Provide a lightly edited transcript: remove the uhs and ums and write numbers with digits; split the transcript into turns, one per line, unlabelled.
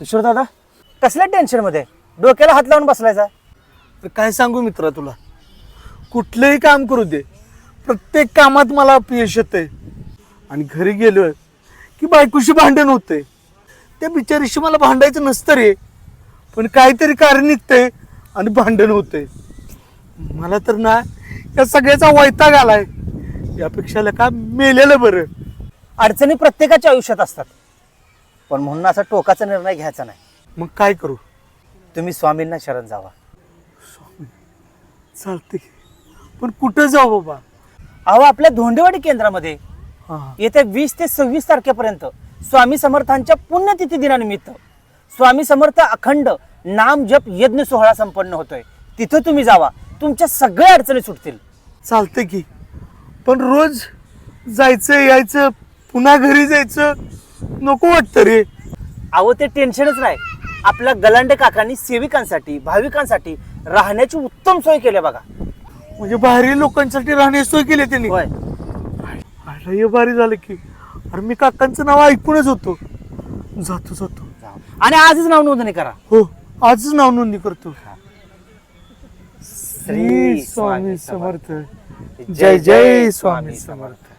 किशोर दादा कसल्या टेन्शन मध्ये डोक्याला हात लावून बसलायचा?
काय सांगू मित्रा तुला, कुठलंही काम करू दे प्रत्येक कामात मला अपयश येतंय. आणि घरी गेलोय की बायकोशी भांडण होतंय. त्या बिचारीशी मला भांडायचं नसतं रे, पण काहीतरी कारण निघतंय आणि भांडण होतंय. मला तर ना या सगळ्याचा वैताग आलाय. यापेक्षा का मेलेलं बरं.
अडचणी प्रत्येकाच्या आयुष्यात असतात, पण म्हणून असा टोकाचा निर्णय घ्यायचा नाही.
मग काय करू?
तुम्ही स्वामींना शरण जावा.
चालते, पण कुठं जाऊ बाबा?
अहो आपल्या धोंडेवाडी केंद्रामध्ये
हा,
येत्या 20 ते 26 तारखेपर्यंत स्वामी समर्थांच्या पुण्यतिथी दिनानिमित्त स्वामी समर्थ अखंड नाम जप यज्ञ सोहळा संपन्न होतोय. तिथं तुम्ही जावा, तुमच्या सगळ्या अडचणी सुटतील.
चालते की, पण रोज जायचं यायचं पुन्हा घरी जायचं नको वाटतं रे.
अहो ते टेन्शनच नाही. आपल्या गलांडे काकांनी सेविकांसाठी भाविकांसाठी राहण्याची उत्तम सोय केली बघा.
म्हणजे बाहेरील लोकांसाठी राहण्याची सोय केली त्यांनी.
होय,
अरे हे भारी झालं की. अरे मी काकांचं नाव ऐकूनच होतो. जातो जातो.
आणि आजच नाव नोंदणी करा.
हो, आजच नाव नोंदणी करतो.
श्री
स्वामी समर्थ. जय जय स्वामी समर्थ.